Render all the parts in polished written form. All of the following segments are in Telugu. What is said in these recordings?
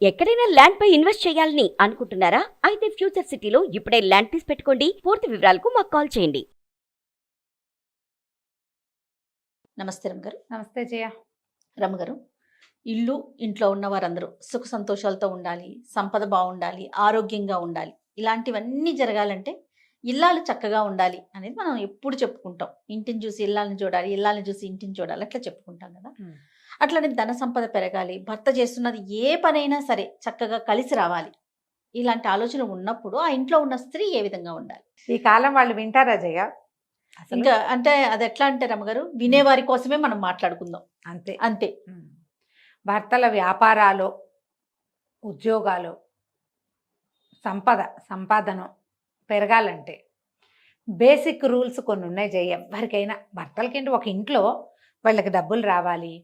ఎక్కడైనా ల్యాండ్ పై ఇన్వెస్ట్ చేయాలని అనుకుంటున్నారా? అయితే ఫ్యూచర్ సిటీలో ఇప్పుడే ల్యాండ్ తీసి పెట్టుకోండి. పూర్తి వివరాలకు మాకు కాల్ చేయండి. నమస్తే రమ్మగారు. నమస్తే జయ. రమ్మగారు, ఇంట్లో ఉన్న వారందరూ సుఖ సంతోషాలతో ఉండాలి, సంపద బాగుండాలి, ఆరోగ్యంగా ఉండాలి. ఇలాంటివన్నీ జరగాలంటే ఇల్లాలు చక్కగా ఉండాలి అనేది మనం ఎప్పుడు చెప్పుకుంటాం. ఇంటిని చూసి ఇల్లాలని చూడాలి, ఇల్లాలని చూసి ఇంటిని చూడాలి, అట్లా చెప్పుకుంటాం కదా. అట్లనే ధన సంపద పెరగాలి, భర్త చేస్తున్నది ఏ పనైనా సరే చక్కగా కలిసి రావాలి. ఇలాంటి ఆలోచన ఉన్నప్పుడు ఆ ఇంట్లో ఉన్న స్త్రీ ఏ విధంగా ఉండాలి? ఈ కాలం వాళ్ళు వింటారా జయ? ఇంకా అంటే అది ఎట్లా అంటే రమ్మగారు, వినేవారి కోసమే మనం మాట్లాడుకుందాం. అంతే అంతే. భర్తల వ్యాపారాలు, ఉద్యోగాలు, సంపాదన పెరగాలంటే బేసిక్ రూల్స్ కొన్ని ఉన్నాయి జయ. ఎవరికైనా భర్తలకేంటి, ఒక ఇంట్లో వాళ్ళకి డబ్బులు రావాలి,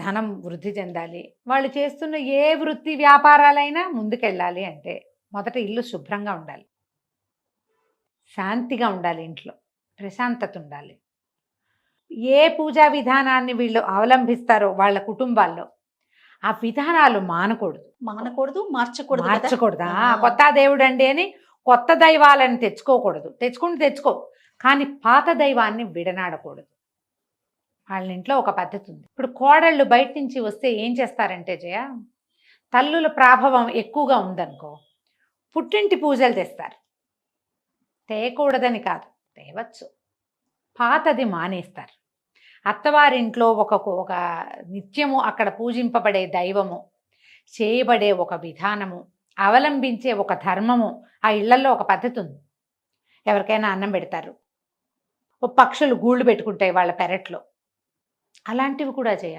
ధనం వృద్ధి చెందాలి, వాళ్ళు చేస్తున్న ఏ వృత్తి వ్యాపారాలైనా ముందుకెళ్ళాలి అంటే మొదట ఇల్లు శుభ్రంగా ఉండాలి, శాంతిగా ఉండాలి, ఇంట్లో ప్రశాంతత ఉండాలి. ఏ పూజా విధానాన్ని వీళ్ళు అవలంబిస్తారో వాళ్ళ కుటుంబాల్లో ఆ విధానాలు మానకూడదు, మార్చకూడదా. కొత్త దేవుడు అండి అని కొత్త దైవాలను తెచ్చుకోకూడదు. తెచ్చుకో, కానీ పాత దైవాన్ని విడనాడకూడదు. వాళ్ళ ఇంట్లో ఒక పద్ధతి ఉంది. ఇప్పుడు కోడళ్ళు బయట నుంచి వస్తే ఏం చేస్తారంటే జయ, తల్లుల ప్రాభవం ఎక్కువగా ఉందనుకో, పుట్టింటి పూజలు తెస్తారు. తేయకూడదని కాదు, తేవచ్చు, పాతది మానేస్తారు. అత్తవారింట్లో ఒక నిత్యము అక్కడ పూజింపబడే దైవము, చేయబడే ఒక విధానము, అవలంబించే ఒక ధర్మము, ఆ ఇళ్లలో ఒక పద్ధతి ఉంది. ఎవరికైనా అన్నం పెడతారు, పక్షులు గూళ్ళు పెట్టుకుంటాయి వాళ్ళ పెరట్లో, అలాంటివి కూడా చేయ.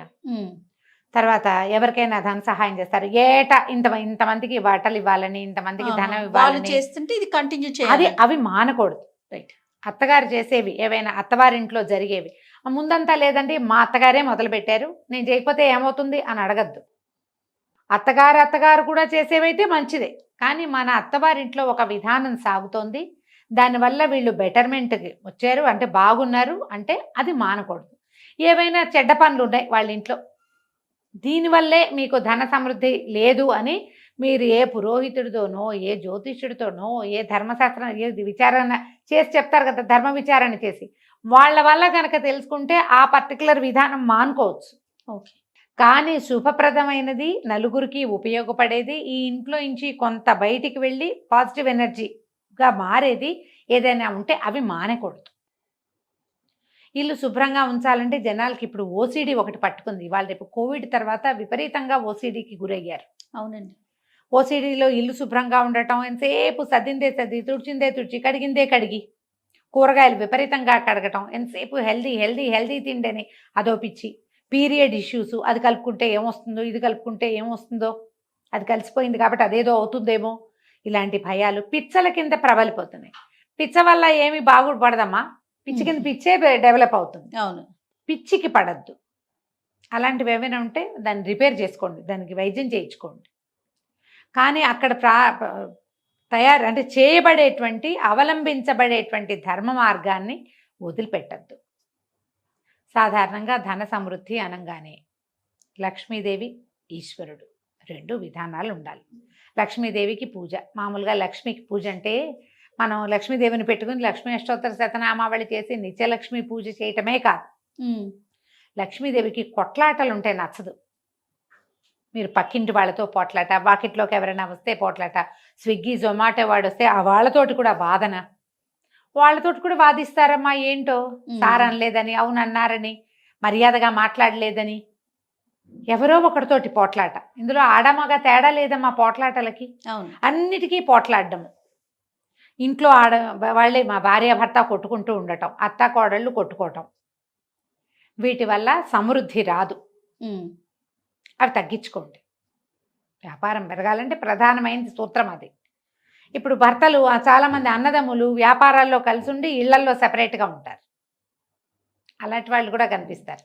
తర్వాత ఎవరికైనా ధన సహాయం చేస్తారు, ఏటా ఇంతమందికి బట్టలు ఇవ్వాలని, ఇంతమందికి ధనం ఇవ్వాలని చేస్తుంటే ఇది కంటిన్యూ చేయాలి. అవి మానకూడదు. రైట్. అత్తగారు చేసేవి ఏవైనా, అత్తవారింట్లో జరిగేవి ముందంతా లేదండి మా అత్తగారే మొదలు పెట్టారు, నేను చేయకపోతే ఏమవుతుంది అని అడగద్దు. అత్తగారు కూడా చేసేవైతే మంచిదే, కానీ మన అత్తవారింట్లో ఒక విధానం సాగుతోంది, దానివల్ల వీళ్ళు బెటర్మెంట్కి వచ్చారు అంటే బాగున్నారు అంటే అది మానకూడదు. ఏవైనా చెడ్డ పనులు ఉన్నాయి వాళ్ళ ఇంట్లో, దీనివల్లే మీకు ధన సమృద్ధి లేదు అని మీరు ఏ పురోహితుడితోనో, ఏ జ్యోతిష్యుడితోనో, ఏ ధర్మశాస్త్రం, ఏ విచారణ చేసి చెప్తారు కదా, ధర్మ విచారణ చేసి వాళ్ళ వల్ల కనుక తెలుసుకుంటే ఆ పర్టికులర్ విధానం మానుకోవచ్చు. ఓకే. కానీ శుభప్రదమైనది, నలుగురికి ఉపయోగపడేది, ఈ ఇంట్లో నుంచి కొంత బయటికి వెళ్ళి పాజిటివ్ ఎనర్జీగా మారేది ఏదైనా ఉంటే అవి మానకూడదు. ఇల్లు శుభ్రంగా ఉంచాలంటే జనాలకి ఇప్పుడు ఓసిడి ఒకటి పట్టుకుంది. వాళ్ళు రేపు కోవిడ్ తర్వాత విపరీతంగా ఓసిడికి గురయ్యారు. అవునండి. ఓసిడిలో ఇల్లు శుభ్రంగా ఉండటం, ఎంతసేపు సర్దిందే సర్ది, తుడిచిందే తుడిచి, కడిగిందే కడిగి, కూరగాయలు విపరీతంగా కడగటం, ఎంతసేపు హెల్దీ తిండని అదో పిచ్చి. పీరియడ్ ఇష్యూస్, అది కలుపుకుంటే ఏమొస్తుందో, ఇది కలుపుకుంటే ఏమొస్తుందో, అది కలిసిపోయింది కాబట్టి అదేదో అవుతుందేమో, ఇలాంటి భయాలు పిచ్చల కింద ప్రబలిపోతున్నాయి. పిచ్చ వల్ల ఏమి బాగుపడదమ్మా, పిచ్చి కింద పిచ్చే డెవలప్ అవుతుంది. అవును. పిచ్చికి పడద్దు. అలాంటివి ఏమైనా ఉంటే దాన్ని రిపేర్ చేసుకోండి, దానికి వైద్యం చేయించుకోండి. కానీ అక్కడ అంటే చేయబడేటువంటి, అవలంబించబడేటువంటి ధర్మ మార్గాన్ని వదిలిపెట్టద్దు. సాధారణంగా ధన సమృద్ధి అనగానే లక్ష్మీదేవి, ఈశ్వరుడు రెండు విధానాలు ఉండాలి. లక్ష్మీదేవికి పూజ, మామూలుగా లక్ష్మికి పూజ అంటే మనం లక్ష్మీదేవిని పెట్టుకుని లక్ష్మీ అష్టోత్తర శతనామావళి చేసి నిత్యలక్ష్మి పూజ చేయటమే కాదు. లక్ష్మీదేవికి కొట్లాటలు ఉంటే నచ్చదు. మీరు పక్కింటి వాళ్ళతో పోట్లాట, వాకిట్లోకి ఎవరైనా వస్తే పోట్లాట, స్విగ్గీ జొమాటో వాడు వస్తే ఆ వాళ్ళతోటి కూడా వాదన, వాళ్ళతోటి కూడా వాదిస్తారమ్మా. ఏంటో సార్ అనలేదని, అవునన్నారని, మర్యాదగా మాట్లాడలేదని, ఎవరో ఒకరితోటి పోట్లాట. ఇందులో ఆడమగ తేడా లేదమ్మా పోట్లాటలకి. అన్నిటికీ పోట్లాడము. ఇంట్లో వాళ్ళే మా భార్య భర్త కొట్టుకుంటూ ఉండటం, అత్త కోడళ్ళు కొట్టుకోవటం, వీటి వల్ల సమృద్ధి రాదు. అవి తగ్గించుకోండి. వ్యాపారం పెరగాలంటే ప్రధానమైన సూత్రం అది. ఇప్పుడు భర్తలు చాలామంది అన్నదమ్ములు వ్యాపారాల్లో కలిసి ఉండి ఇళ్లల్లో సెపరేట్గా ఉంటారు. అలాంటి వాళ్ళు కూడా కనిపిస్తారు.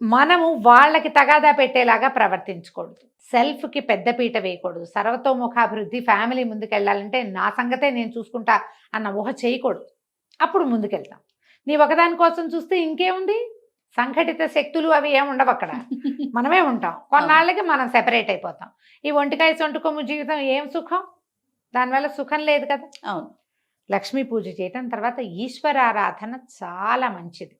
మనము వాళ్ళకి తగాదా పెట్టేలాగా ప్రవర్తించకూడదు. సెల్ఫ్కి పెద్దపీట వేయకూడదు. సర్వతోముఖాభివృద్ధి, ఫ్యామిలీ ముందుకెళ్ళాలంటే నా సంగతే నేను చూసుకుంటా అన్న ఊహ చేయకూడదు. అప్పుడు ముందుకెళ్తాం. నీ ఒకదాని కోసం చూస్తే ఇంకేముంది, సంఘటిత శక్తులు అవి ఏమి ఉండవు అక్కడ. మనమే ఉంటాం. కొన్నాళ్ళకి మనం సెపరేట్ అయిపోతాం. ఈ ఒంటికాయ సొంటి కొమ్ము జీవితం ఏం సుఖం? దానివల్ల సుఖం లేదు కదా. అవును. లక్ష్మీ పూజ చేయటం, తర్వాత ఈశ్వరారాధన చాలా మంచిది.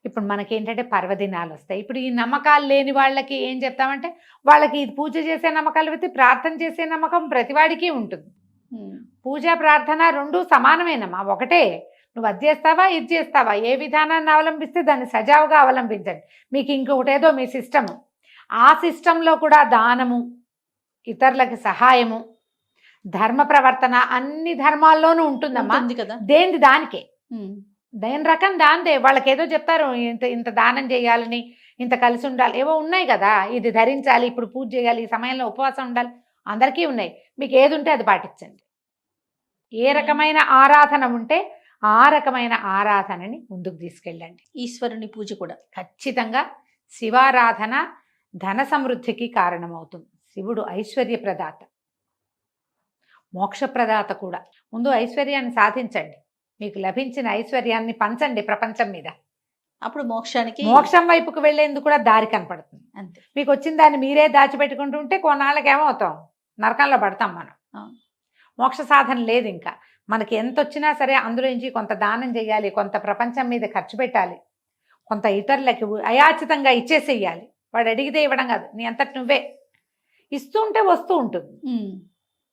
ఇప్పుడు మనకేంటంటే పర్వదినాలు వస్తాయి. ఇప్పుడు ఈ నమ్మకాలు లేని వాళ్ళకి ఏం చెప్తామంటే, వాళ్ళకి ఇది పూజ చేసే నమ్మకాలు పెట్టి ప్రార్థన చేసే నమ్మకం ప్రతివాడికి ఉంటుంది. పూజ ప్రార్థన రెండు సమానమేనమ్మా, ఒకటే. నువ్వు అది చేస్తావా ఇది చేస్తావా, ఏ విధానాన్ని అవలంబిస్తే దాన్ని సజావుగా అవలంబించండి. మీకు ఇంకొకటి ఏదో మీ సిస్టము, ఆ సిస్టంలో కూడా దానము, ఇతరులకి సహాయము, ధర్మ ప్రవర్తన అన్ని ధర్మాల్లోనూ ఉంటుందమ్మా. కదా. దేనిది దానికే, దేని రకం దాందే. వాళ్ళకి ఏదో చెప్తారు, ఇంత ఇంత దానం చేయాలని, ఇంత కలిసి ఉండాలి, ఏవో ఉన్నాయి కదా. ఇది ధరించాలి, ఇప్పుడు పూజ చేయాలి, ఈ సమయంలో ఉపవాసం ఉండాలి, అందరికీ ఉన్నాయి. మీకు ఏది ఉంటే అది పాటించండి. ఏ రకమైన ఆరాధన ఉంటే ఆ రకమైన ఆరాధనని ముందుకు తీసుకెళ్ళండి. ఈశ్వరుని పూజ కూడా ఖచ్చితంగా శివారాధన ధన సమృద్ధికి కారణమవుతుంది. శివుడు ఐశ్వర్య ప్రదాత, మోక్ష ప్రదాత కూడా. ముందు ఐశ్వర్యాన్ని సాధించండి, మీకు లభించిన ఐశ్వర్యాన్ని పంచండి ప్రపంచం మీద. అప్పుడు మోక్షం వైపుకు వెళ్లేందుకు కూడా దారి కనపడుతుంది. అంతే. మీకు వచ్చిన దాన్ని మీరే దాచిపెట్టుకుంటూ ఉంటే కొన్నాళ్ళకి ఏమవుతాం, నరకంలో పడతాం మనం. మోక్ష సాధన లేదు. ఇంకా మనకి ఎంత వచ్చినా సరే అందులో నుంచి కొంత దానం చేయాలి, కొంత ప్రపంచం మీద ఖర్చు పెట్టాలి, కొంత ఇతరులకి అయాచితంగా ఇచ్చేసేయాలి. వాడు అడిగితే ఇవ్వడం కాదు, నీ అంతటి నువ్వే ఇస్తూ ఉంటే వస్తూ ఉంటుంది.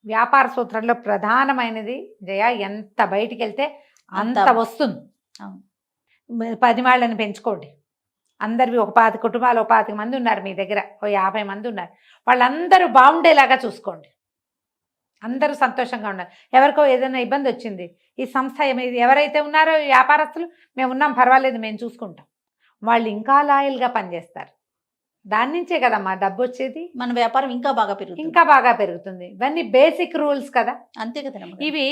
వ్యాపార సూత్రంలో ప్రధానమైనది జయ, ఎంత బయటికి వెళ్తే అంత వస్తుంది. 10 వాళ్ళని పెంచుకోండి. అందరివి ఒక 5 కుటుంబాలు, 5 మంది ఉన్నారు మీ దగ్గర, 50 మంది ఉన్నారు, వాళ్ళందరూ బాగుండేలాగా చూసుకోండి. అందరూ సంతోషంగా ఉన్నారు. ఎవరికో ఏదైనా ఇబ్బంది వచ్చింది, ఈ సంస్థ ఎవరైతే ఉన్నారో వ్యాపారస్తులు, మేము ఉన్నాం పర్వాలేదు మేము చూసుకుంటాం, వాళ్ళు ఇంకా లాయల్గా పనిచేస్తారు. దాని నుంచే కదమ్మా డబ్బు వచ్చేది. మన వ్యాపారం ఇంకా బాగా పెరుగుతుంది. ఇవన్నీ బేసిక్ రూల్స్ కదా. అంతే కదా. ఇవి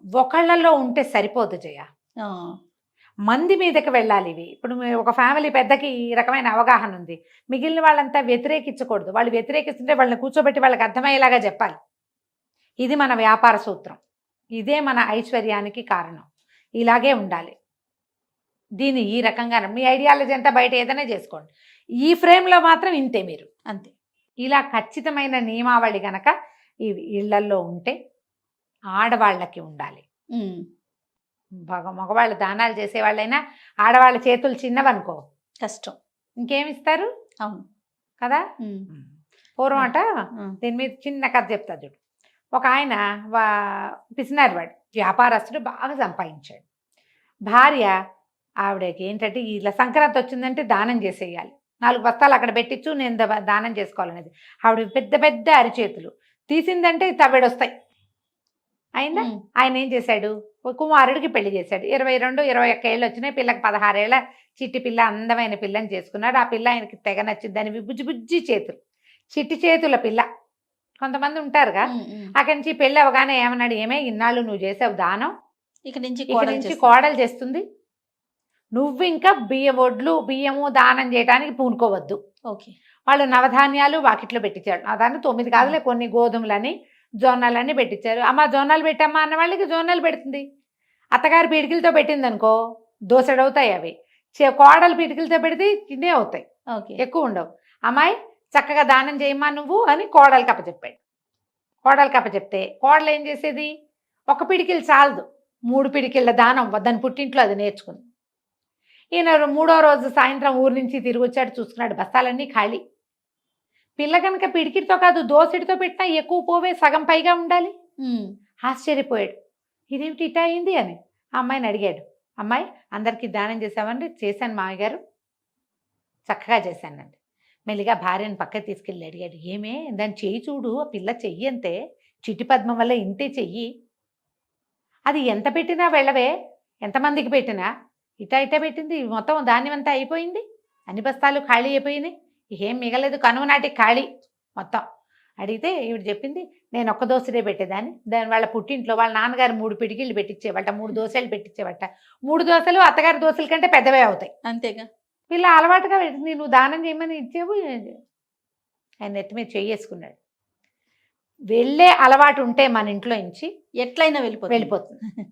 ఒకళ్ళలో ఉంటే సరిపోదు జయ, మంది మీదకి వెళ్ళాలి ఇవి. ఇప్పుడు ఒక ఫ్యామిలీ పెద్దకి ఈ రకమైన అవగాహన ఉంది, మిగిలిన వాళ్ళంతా వ్యతిరేకించకూడదు. వాళ్ళు వ్యతిరేకిస్తుంటే వాళ్ళని కూర్చోబెట్టి వాళ్ళకి అర్థమయ్యేలాగా చెప్పాలి. ఇది మన వ్యాపార సూత్రం, ఇదే మన ఐశ్వర్యానికి కారణం. ఇలాగే ఉండాలి. దీన్ని ఈ రకంగా మీ ఐడియాలజీ అంతా బయట ఏదైనా చేసుకోండి, ఈ ఫ్రేమ్లో మాత్రం ఇంతే మీరు, అంతే. ఇలా ఖచ్చితమైన నియమావళి గనక ఈ ఇళ్లల్లో ఉంటే ఆడవాళ్ళకి ఉండాలి. మగవాళ్ళు దానాలు చేసేవాళ్ళైనా ఆడవాళ్ళ చేతులు చిన్నవనుకో కష్టం, ఇంకేమిస్తారు. అవును కదా. పూర్వం అట దీని మీద చిన్న కథ చెప్తా చూడు. ఒక ఆయన పిసినారు, వాడు వ్యాపారస్తుడు, బాగా సంపాదించాడు. భార్య ఆవిడకి ఏంటంటే ఇలా సంక్రాంతి వచ్చిందంటే దానం చేసేయాలి, 4 బస్తాలు అక్కడ పెట్టించు, నేను దానం చేసుకోవాలనేది. ఆవిడ పెద్ద పెద్ద అరిచేతులు, తీసిందంటే తవ్వెడొస్తాయి. అయిందా. ఆయన ఏం చేశాడు, కుమారుడికి పెళ్లి చేశాడు. 22-21 ఏళ్ళు వచ్చినాయి, పిల్లకి 16 ఏళ్ళ చిట్టి పిల్ల, అందమైన పిల్లని చేసుకున్నాడు. ఆ పిల్ల ఆయనకి తెగ నచ్చింది. దాని బుజ్జి బుజ్జి చేతులు, చిట్టి చేతుల పిల్ల. కొంతమంది ఉంటారుగా. అక్కడి నుంచి పెళ్ళి అవగానే ఏమన్నాడు, ఏమే ఇన్నాళ్ళు నువ్వు చేసావు దానం, ఇక నుంచి కోడలు చేస్తుంది, నువ్వు ఇంకా ఒడ్లు బియ్యము దానం చేయడానికి పూనుకోవద్దు. ఓకే. వాళ్ళు నవధాన్యాలు వాకిట్లో పెట్టించాడు. దాన్ని 9 కాదులే, కొన్ని గోధుమలని జొన్నలన్నీ పెట్టించారు. అమ్మ జొన్నలు పెట్టమ్మా అన్న వాళ్ళకి జొన్నలు పెడుతుంది. అత్తగారి పీడికిలతో పెట్టింది అనుకో దోసెడవుతాయి అవి. కోడలు పీడికిలతో పెడితే చిన్నే అవుతాయి, ఎక్కువ ఉండవు. అమ్మాయి చక్కగా దానం చేయమ్మా నువ్వు అని కోడలికి అప్పచెప్పాడు. కోడలికి అప్పచెప్తే కోడలు ఏం చేసేది, 1 పిడికిలు చాలదు, 3 పిడికిళ్ళ దానం దాని పుట్టింట్లో అది నేర్చుకుంది. ఈయన 3వ రోజు సాయంత్రం ఊరి నుంచి తిరిగి వచ్చాడు, చూసుకున్నాడు బస్తాలన్నీ ఖాళీ. పిల్ల కనుక పిడికిడితో కాదు దోసెడితో పెట్టినా ఎక్కువ పోవే, సగం పైగా ఉండాలి. ఆశ్చర్యపోయాడు, ఇదేమిటి ఇటా అయింది అని. ఆ అమ్మాయిని అడిగాడు, అమ్మాయి అందరికీ దానం చేసామంటే, చేశాను మామయ్య గారు, చక్కగా చేశానండి. మెల్లిగా భార్యను పక్కకి తీసుకెళ్ళి అడిగాడు, ఏమే దాన్ని చెయ్యి చూడు, ఆ పిల్ల చెయ్యి అంతే, చిట్టి పద్మం వల్ల ఇంతే చెయ్యి, అది ఎంత పెట్టినా వెళ్ళవే, ఎంతమందికి పెట్టినా ఇటా పెట్టింది, మొత్తం ధాన్యం అంతా అయిపోయింది, అన్ని బస్తాలు ఖాళీ అయిపోయినాయి, ఏం మిగలేదు, కనుమ నాటికి ఖాళీ మొత్తం. అడిగితే ఈవిడ చెప్పింది, నేను 1 దోసెడే పెట్టేదాన్ని, దాని వాళ్ళ పుట్టింట్లో వాళ్ళ నాన్నగారు 3 పిడికిళ్ళు పెట్టించేవాట, 3 దోసెలు పెట్టించేవాట. 3 దోసెలు అత్తగారి దోసెల కంటే పెద్దవే అవుతాయి. అంతేగా. పిల్ల అలవాటుగా పెట్టింది, నువ్వు దానం చేయమని ఇచ్చేవు. ఆయన నెత్తి మీద చెయ్యేసుకున్నాడు. వెళ్ళే అలవాటు ఉంటే మన ఇంట్లో నుంచి ఎట్లయినా వెళ్ళిపోతుంది.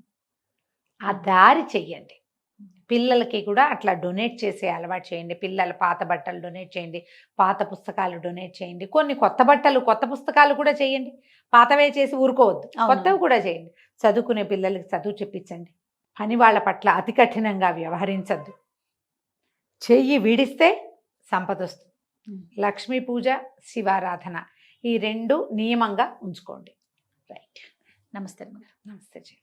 ఆ దారి చెయ్యండి. పిల్లలకి కూడా అట్లా డొనేట్ చేసే అలవాటు చేయండి. పిల్లల పాత బట్టలు డొనేట్ చేయండి, పాత పుస్తకాలు డొనేట్ చేయండి, కొన్ని కొత్త బట్టలు కొత్త పుస్తకాలు కూడా చేయండి. పాతవే చేసి ఊరుకోవద్దు, అవును. కొత్తవి కూడా చేయండి. చదువుకునే పిల్లలకి చదువు చెప్పించండి. పని వాళ్ళ పట్ల అతి కఠినంగా వ్యవహరించద్దు. చెయ్యి విడిస్తే సంపద వస్తుంది. లక్ష్మీ పూజ, శివారాధన ఈ 2 నియమంగా ఉంచుకోండి. రైట్. నమస్తే అమ్మగారు. నమస్తే జీ.